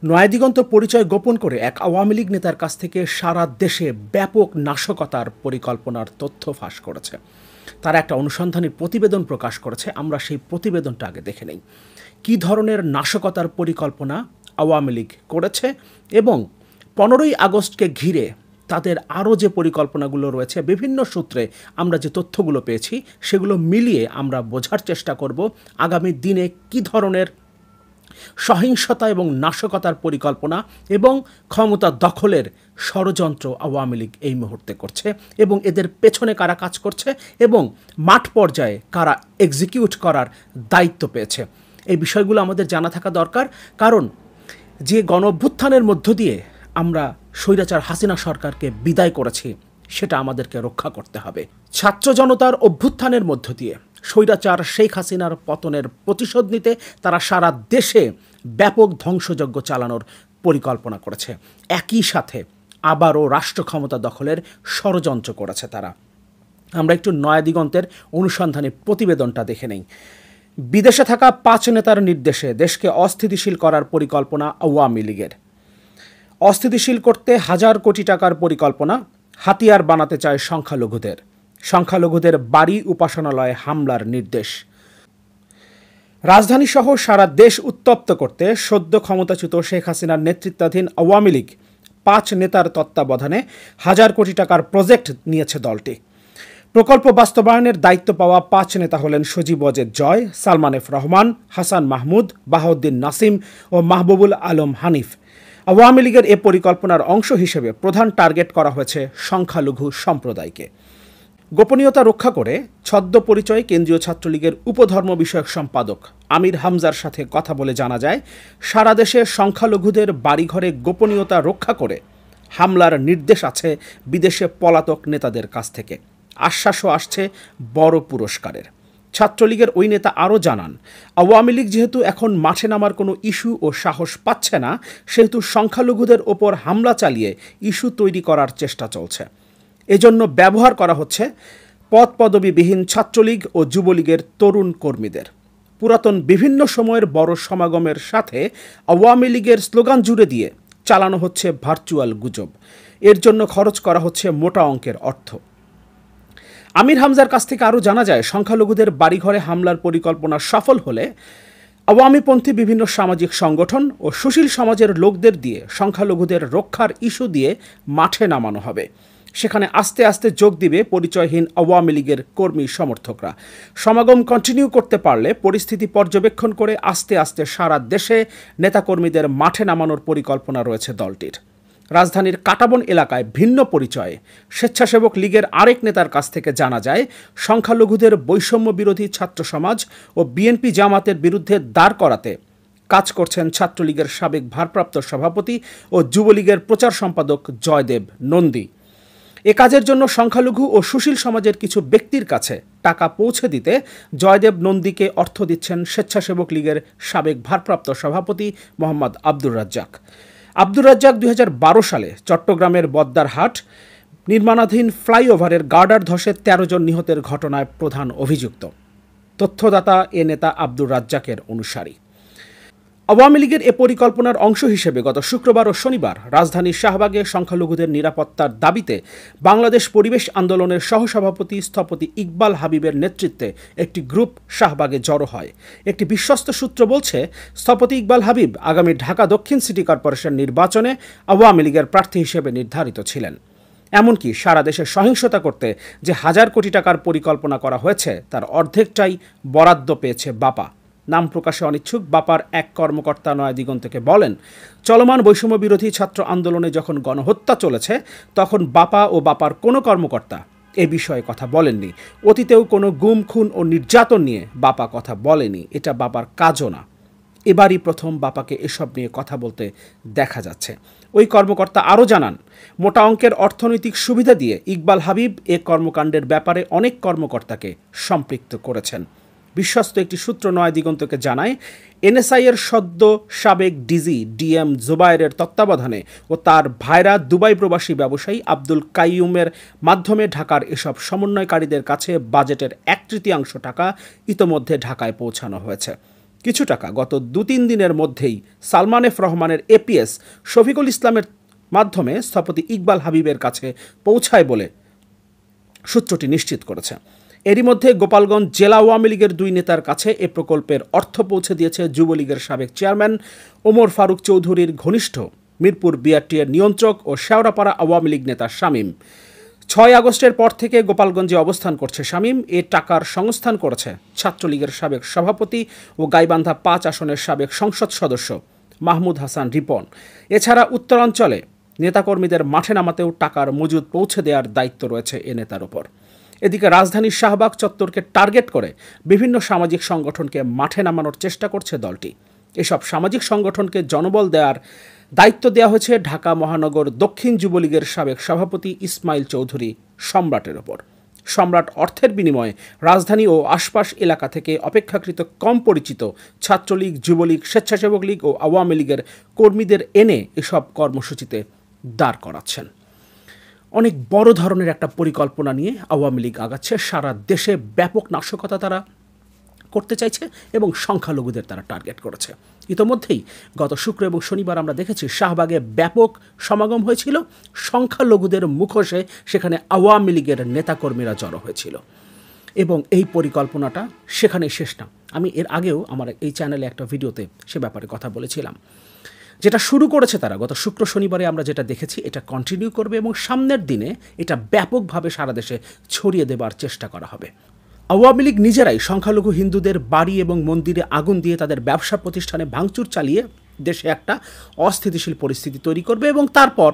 নয়াদিগন্ত পরিচয় গোপন করে এক আওয়ামী লীগ নেতার কাছ থেকে সারা দেশে ব্যাপক নাশকতার পরিকল্পনার তথ্য ফাঁস করেছে। তারা একটা অনুসন্ধানী প্রতিবেদন প্রকাশ করেছে। আমরা সেই প্রতিবেদনটা আগে দেখে নেই। কী ধরনের নাশকতার পরিকল্পনা আওয়ামী লীগ করেছে এবং 15ই আগস্টকে ঘিরে তাদের আরও যে পরিকল্পনাগুলো রয়েছে, বিভিন্ন সূত্রে আমরা যে তথ্যগুলো পেয়েছি সেগুলো মিলিয়ে আমরা বোঝার চেষ্টা করব আগামী দিনে কী ধরনের সহিংসতা এবং নাশকতার পরিকল্পনা এবং ক্ষমতা দখলের ষড়যন্ত্র আওয়ামী লীগ এই মুহূর্তে করছে এবং এদের পেছনে কারা কাজ করছে এবং মাঠ পর্যায়ে কারা এক্সিকিউট করার দায়িত্ব পেয়েছে। এই বিষয়গুলো আমাদের জানা থাকা দরকার, কারণ যে গণঅভ্যুত্থানের মধ্য দিয়ে আমরা স্বৈরাচার হাসিনা সরকারকে বিদায় করেছি সেটা আমাদেরকে রক্ষা করতে হবে। ছাত্র জনতার অভ্যুত্থানের মধ্য দিয়ে স্বৈরাচার শেখ হাসিনার পতনের প্রতিশোধ নিতে তারা সারা দেশে ব্যাপক ধ্বংসযজ্ঞ চালানোর পরিকল্পনা করেছে। একই সাথে আবারও রাষ্ট্র ক্ষমতা দখলের ষড়যন্ত্র করেছে তারা। আমরা একটু নয়াদিগন্তের অনুসন্ধানী প্রতিবেদনটা দেখে নেই। বিদেশে থাকা 5 নেতার নির্দেশে দেশকে অস্থিতিশীল করার পরিকল্পনা আওয়ামী লীগের। অস্থিতিশীল করতে হাজার কোটি টাকার পরিকল্পনা, হাতিয়ার বানাতে চায় সংখ্যালঘুদের। সংখ্যালঘুদের বাড়ি উপাসনালয়ে হামলার নির্দেশ। রাজধানীসহ সারা দেশ উত্তপ্ত করতে সদ্য ক্ষমতাচ্যুত শেখ হাসিনার নেতৃত্বাধীন আওয়ামী লীগ 5 নেতার তত্ত্বাবধানে হাজার কোটি টাকার প্রজেক্ট নিয়েছে দলটি। প্রকল্প বাস্তবায়নের দায়িত্ব পাওয়া 5 নেতা হলেন সজীব ওয়াজেদ জয়, সালমান এফ রহমান, হাসান মাহমুদ, বাহাউদ্দিন নাসিম ও মাহবুবুল আলম হানিফ। আওয়ামী লীগের এ পরিকল্পনার অংশ হিসেবে প্রধান টার্গেট করা হয়েছে সংখ্যালঘু সম্প্রদায়কে। গোপনীয়তা রক্ষা করে ছদ্ম পরিচয়ে কেন্দ্রীয় ছাত্রলীগের উপধর্ম বিষয়ক সম্পাদক আমির হামজার সাথে কথা বলে জানা যায়, সারা দেশে সংখ্যালঘুদের বাড়িঘরে গোপনীয়তা রক্ষা করে হামলার নির্দেশ আছে বিদেশে পলাতক নেতাদের কাছ থেকে। আশ্বাসও আসছে বড় পুরস্কারের। ছাত্রলীগের ওই নেতা আরও জানান, আওয়ামী লীগ যেহেতু এখন মাঠে নামার কোনো ইস্যু ও সাহস পাচ্ছে না, সেহেতু সংখ্যালঘুদের ওপর হামলা চালিয়ে ইস্যু তৈরি করার চেষ্টা চলছে। এজন্য ব্যবহার করা হচ্ছে পদ পদবিবিহীন ছাত্রলীগ ও যুবলীগের তরুণ কর্মীদের। পুরাতন বিভিন্ন সময়ের বড় সমাগমের সাথে আওয়ামী লীগের স্লোগান জুড়ে দিয়ে চালানো হচ্ছে ভার্চুয়াল গুজব। এর জন্য খরচ করা হচ্ছে মোটা অঙ্কের অর্থ। আমির হামজার কাছ থেকে আরও জানা যায়, সংখ্যালঘুদের বাড়িঘরে হামলার পরিকল্পনা সফল হলে আওয়ামীপন্থী বিভিন্ন সামাজিক সংগঠন ও সুশীল সমাজের লোকদের দিয়ে সংখ্যালঘুদের রক্ষার ইস্যু দিয়ে মাঠে নামানো হবে। সেখানে আস্তে আস্তে যোগ দিবে পরিচয়হীন আওয়ামী লীগের কর্মী সমর্থকরা। সমাগম কন্টিনিউ করতে পারলে পরিস্থিতি পর্যবেক্ষণ করে আস্তে আস্তে সারা দেশে নেতাকর্মীদের মাঠে নামানোর পরিকল্পনা রয়েছে দলটির। রাজধানীর কাটাবন এলাকায় ভিন্ন পরিচয়ে স্বেচ্ছাসেবক লীগের আরেক নেতার কাছ থেকে জানা যায়, সংখ্যালঘুদের বৈষম্য বিরোধী ছাত্র সমাজ ও বিএনপি জামাতের বিরুদ্ধে দাঁড় করাতে কাজ করছেন ছাত্রলীগের সাবেক ভারপ্রাপ্ত সভাপতি ও যুবলীগের প্রচার সম্পাদক জয়দেব নন্দী। এ কাজের জন্য সংখ্যালঘু ও সুশীল সমাজের কিছু ব্যক্তির কাছে টাকা পৌঁছে দিতে জয়দেব নন্দীকে অর্থ দিচ্ছেন স্বেচ্ছাসেবক লীগের সাবেক ভারপ্রাপ্ত সভাপতি মোহাম্মদ আব্দুর রাজ্জাক। আব্দুর রাজ্জাক 2012 সালে চট্টগ্রামের বদ্দারহাট নির্মাণাধীন ফ্লাইওভারের গার্ডার ধসে 13 জন নিহতের ঘটনায় প্রধান অভিযুক্ত। তথ্যদাতা এ নেতা আব্দুর রাজ্জাকের অনুসারী। আওয়ামী লীগের এ পরিকল্পনার অংশ হিসেবে গত শুক্রবার ও শনিবার রাজধানীর শাহবাগে সংখ্যালঘুদের নিরাপত্তার দাবিতে বাংলাদেশ পরিবেশ আন্দোলনের সহসভাপতি স্থপতি ইকবাল হাবিবের নেতৃত্বে একটি গ্রুপ শাহবাগে জড়ো হয়। একটি বিশ্বস্ত সূত্র বলছে, স্থপতি ইকবাল হাবিব আগামী ঢাকা দক্ষিণ সিটি কর্পোরেশন নির্বাচনে আওয়ামী লীগের প্রার্থী হিসেবে নির্ধারিত ছিলেন। এমনকি সারা দেশে সহিংসতা করতে যে হাজার কোটি টাকার পরিকল্পনা করা হয়েছে তার অর্ধেকটাই বরাদ্দ পেয়েছে বাপা। নাম প্রকাশে অনিচ্ছুক বাপার এক কর্মকর্তা নয়াদিগন্তকে বলেন, চলমান বৈষম্য বিরোধী ছাত্র আন্দোলনে যখন গণহত্যা চলেছে তখন বাপা ও বাপার কোনো কর্মকর্তা এ বিষয়ে কথা বলেননি। অতীতেও কোনো গুম খুন ও নির্যাতন নিয়ে বাপা কথা বলেনি, এটা বাপার কাজও না। এবারই প্রথম বাপাকে এসব নিয়ে কথা বলতে দেখা যাচ্ছে। ওই কর্মকর্তা আরও জানান, মোটা অঙ্কের অর্থনৈতিক সুবিধা দিয়ে ইকবাল হাবিব এ কর্মকাণ্ডের ব্যাপারে অনেক কর্মকর্তাকে সম্পৃক্ত করেছেন। বিশ্বস্ত একটি সূত্র নয়াদিগন্তকে জানায়, এনএসআই এর সদ্য সাবেক ডিজি ডিএম জুবায়েরের তত্ত্বাবধানে ও তার ভাইরা দুবাই প্রবাসী ব্যবসায়ী আব্দুল কাইয়ুমের মাধ্যমে ঢাকার এসব সমন্বয়কারীদের কাছে বাজেটের 1/3 টাকা ইতোমধ্যে ঢাকায় পৌঁছানো হয়েছে। কিছু টাকা গত 2-3 দিনের মধ্যেই সালমান এফ রহমানের এপিএস শফিকুল ইসলামের মাধ্যমে স্থপতি ইকবাল হাবিবের কাছে পৌঁছায় বলে সূত্রটি নিশ্চিত করেছে। এরই মধ্যে গোপালগঞ্জ জেলা আওয়ামী লীগের 2 নেতার কাছে এ প্রকল্পের অর্থ পৌঁছে দিয়েছে যুবলীগের সাবেক চেয়ারম্যান ওমর ফারুক চৌধুরীর ঘনিষ্ঠ মিরপুর বিআরটিএর নিয়ন্ত্রক ও শেওড়াপাড়া আওয়ামী লীগ নেতা শামীম। 6 আগস্টের পর থেকে গোপালগঞ্জে অবস্থান করছে শামীম। এ টাকার সংস্থান করেছে ছাত্রলীগের সাবেক সভাপতি ও গাইবান্ধা 5 আসনের সাবেক সংসদ সদস্য মাহমুদ হাসান রিপন। এছাড়া উত্তরাঞ্চলে নেতাকর্মীদের মাঠে নামাতেও টাকার মজুদ পৌঁছে দেওয়ার দায়িত্ব রয়েছে এ নেতার ওপর। এদিকে রাজধানীর শাহবাগ চত্বরকে টার্গেট করে বিভিন্ন সামাজিক সংগঠনকে মাঠে নামানোর চেষ্টা করছে দলটি। এসব সামাজিক সংগঠনকে জনবল দেওয়ার দায়িত্ব দেওয়া হয়েছে ঢাকা মহানগর দক্ষিণ যুবলীগের সাবেক সভাপতি ইসমাইল চৌধুরী সম্রাটের ওপর। সম্রাট অর্থের বিনিময়ে রাজধানী ও আশপাশ এলাকা থেকে অপেক্ষাকৃত কম পরিচিত ছাত্রলীগ, যুবলীগ, স্বেচ্ছাসেবক লীগ ও আওয়ামী লীগের কর্মীদের এনে এসব কর্মসূচিতে দাঁড় করাচ্ছেন। অনেক বড় ধরনের একটা পরিকল্পনা নিয়ে আওয়ামী লীগ আগাচ্ছে। সারা দেশে ব্যাপক নাশকতা তারা করতে চাইছে এবং সংখ্যালঘুদের তারা টার্গেট করেছে। ইতোমধ্যেই গত শুক্র এবং শনিবার আমরা দেখেছি শাহবাগে ব্যাপক সমাগম হয়েছিল। সংখ্যালঘুদের মুখোশে সেখানে আওয়ামী লীগের নেতাকর্মীরা জড়ো হয়েছিল এবং এই পরিকল্পনাটা সেখানে শেষ না। আমি এর আগেও আমার এই চ্যানেলে একটা ভিডিওতে সে ব্যাপারে কথা বলেছিলাম। যেটা শুরু করেছে তারা গত শুক্র শনিবারে আমরা যেটা দেখেছি এটা কন্টিনিউ করবে এবং সামনের দিনে এটা ব্যাপকভাবে সারা দেশে ছড়িয়ে দেবার চেষ্টা করা হবে। আওয়ামী লীগ নিজেরাই সংখ্যালঘু হিন্দুদের বাড়ি এবং মন্দিরে আগুন দিয়ে তাদের ব্যবসা প্রতিষ্ঠানে ভাঙচুর চালিয়ে দেশে একটা অস্থিতিশীল পরিস্থিতি তৈরি করবে এবং তারপর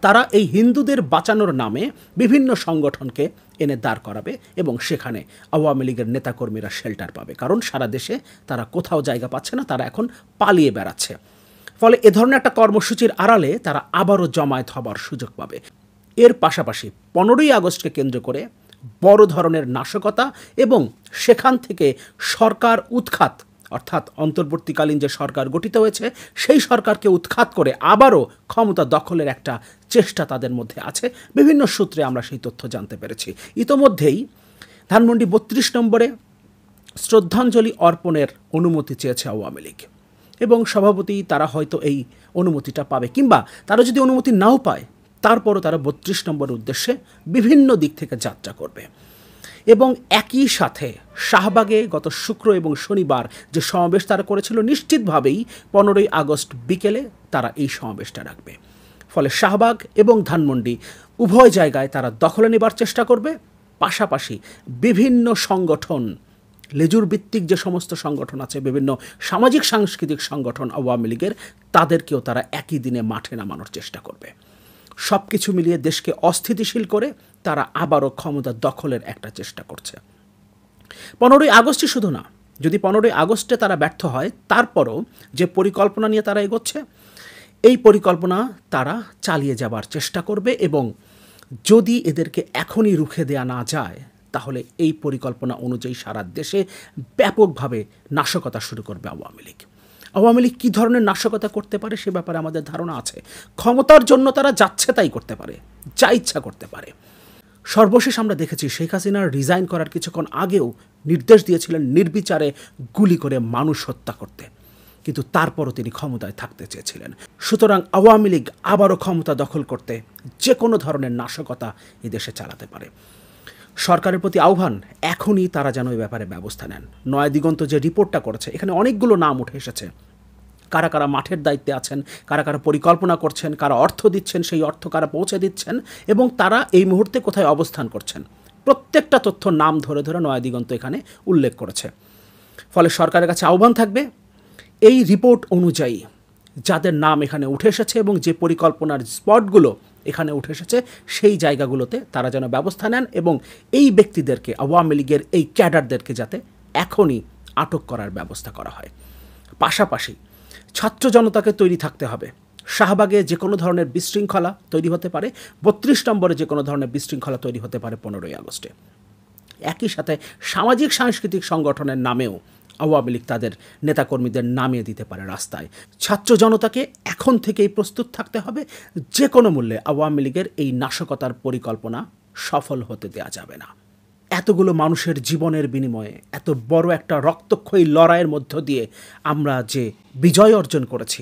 তারা এই হিন্দুদের বাঁচানোর নামে বিভিন্ন সংগঠনকে এনে দাঁড় করাবে এবং সেখানে আওয়ামী লীগের নেতাকর্মীরা শেল্টার পাবে, কারণ সারা দেশে তারা কোথাও জায়গা পাচ্ছে না, তারা এখন পালিয়ে বেড়াচ্ছে। ফলে এ ধরনের একটা কর্মসূচির আড়ালে তারা আবারও জমায়েত হবার সুযোগ পাবে। এর পাশাপাশি 15ই আগস্টকে কেন্দ্র করে বড় ধরনের নাশকতা এবং সেখান থেকে সরকার উৎখাত, অর্থাৎ অন্তর্বর্তীকালীন যে সরকার গঠিত হয়েছে সেই সরকারকে উৎখাত করে আবারও ক্ষমতা দখলের একটা চেষ্টা তাদের মধ্যে আছে। বিভিন্ন সূত্রে আমরা সেই তথ্য জানতে পেরেছি। ইতোমধ্যেই ধানমন্ডি 32 নম্বরে শ্রদ্ধাঞ্জলি অর্পণের অনুমতি চেয়েছে আওয়ামী লীগ এবং সভাপতি তারা হয়তো এই অনুমতিটা পাবে, কিংবা তারা যদি অনুমতি নাও পায় তারপরও তারা 32 নম্বরের উদ্দেশ্যে বিভিন্ন দিক থেকে যাত্রা করবে। এবং একই সাথে শাহবাগে গত শুক্র এবং শনিবার যে সমাবেশ তারা করেছিল, নিশ্চিতভাবেই 15ই আগস্ট বিকেলে তারা এই সমাবেশটা রাখবে। ফলে শাহবাগ এবং ধানমন্ডি উভয় জায়গায় তারা দখলে নেবার চেষ্টা করবে। পাশাপাশি বিভিন্ন সংগঠন, লেজুর ভিত্তিক যে সমস্ত সংগঠন আছে, বিভিন্ন সামাজিক সাংস্কৃতিক সংগঠন আওয়ামী লীগের, তাদেরকেও তারা একই দিনে মাঠে নামানোর চেষ্টা করবে। সব কিছু মিলিয়ে দেশকে অস্থিতিশীল করে তারা আবারও ক্ষমতা দখলের একটা চেষ্টা করছে। 15ই আগস্টই শুধু না, যদি 15ই আগস্টে তারা ব্যর্থ হয় তারপরও যে পরিকল্পনা নিয়ে তারা এগোচ্ছে, এই পরিকল্পনা তারা চালিয়ে যাবার চেষ্টা করবে এবং যদি এদেরকে এখনই রুখে দেয়া না যায় তাহলে এই পরিকল্পনা অনুযায়ী সারা দেশে ব্যাপকভাবে নাশকতা শুরু করবে আওয়ামী লীগ। আওয়ামী লীগ কী ধরনের নাশকতা করতে পারে সে ব্যাপারে আমাদের ধারণা আছে। ক্ষমতার জন্য তারা যাচ্ছে তাই করতে পারে, যা ইচ্ছা করতে পারে। সর্বশেষ আমরা দেখেছি শেখ হাসিনার রিজাইন করার কিছুক্ষণ আগেও নির্দেশ দিয়েছিলেন নির্বিচারে গুলি করে মানুষ হত্যা করতে, কিন্তু তারপরও তিনি ক্ষমতায় থাকতে চেয়েছিলেন। সুতরাং আওয়ামী লীগ আবারও ক্ষমতা দখল করতে যে কোনো ধরনের নাশকতা এদেশে চালাতে পারে। সরকারের প্রতি আহ্বান, এখনই তারা যেন এই ব্যাপারে ব্যবস্থা নেন। নয়া দিগন্ত যে রিপোর্টটা করেছে এখানে অনেকগুলো নাম উঠে এসেছে। কারা কারা মাঠের দায়িত্বে আছেন, কারা কারা পরিকল্পনা করছেন, কারা অর্থ দিচ্ছেন, সেই অর্থ কারা পৌঁছে দিচ্ছেন এবং তারা এই মুহূর্তে কোথায় অবস্থান করছেন, প্রত্যেকটা তথ্য নাম ধরে ধরে নয়া দিগন্ত এখানে উল্লেখ করেছে। ফলে সরকারের কাছে আহ্বান থাকবে, এই রিপোর্ট অনুযায়ী যাদের নাম এখানে উঠে এসেছে এবং যে পরিকল্পনার স্পটগুলো এখানে উঠে এসেছে সেই জায়গাগুলোতে তারা যেন ব্যবস্থা নেন এবং এই ব্যক্তিদেরকে, আওয়ামী লীগের এই ক্যাডারদেরকে যাতে এখনই আটক করার ব্যবস্থা করা হয়। পাশাপাশি ছাত্র জনতাকে তৈরি থাকতে হবে। শাহবাগে যে কোনো ধরনের বিশৃঙ্খলা তৈরি হতে পারে, 32 নম্বরে যে কোনো ধরনের বিশৃঙ্খলা তৈরি হতে পারে 15ই আগস্টে। একই সাথে সামাজিক সাংস্কৃতিক সংগঠনের নামেও আওয়ামী লীগ তাদের নেতাকর্মীদের নামিয়ে দিতে পারে রাস্তায়। ছাত্র জনতাকে এখন থেকেই প্রস্তুত থাকতে হবে। যে কোনো মূল্যে আওয়ামী লীগের এই নাশকতার পরিকল্পনা সফল হতে দেওয়া যাবে না। এতগুলো মানুষের জীবনের বিনিময়ে এত বড় একটা রক্তক্ষয়ী লড়াইয়ের মধ্য দিয়ে আমরা যে বিজয় অর্জন করেছি,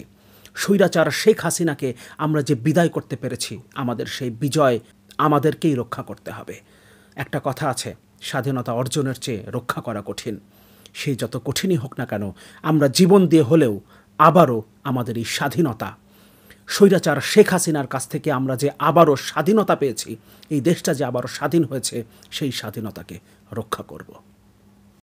স্বৈরাচার শেখ হাসিনাকে আমরা যে বিদায় করতে পেরেছি, আমাদের সেই বিজয় আমাদেরকেই রক্ষা করতে হবে। একটা কথা আছে, স্বাধীনতা অর্জনের চেয়ে রক্ষা করা কঠিন। সেই যত কঠিনই হোক না কেন, আমরা জীবন দিয়ে হলেও আবারও আমাদের এই স্বাধীনতা, স্বৈরাচার শেখ হাসিনার কাছ থেকে আমরা যে আবারও স্বাধীনতা পেয়েছি, এই দেশটা যে আবারও স্বাধীন হয়েছে, সেই স্বাধীনতাকে রক্ষা করব।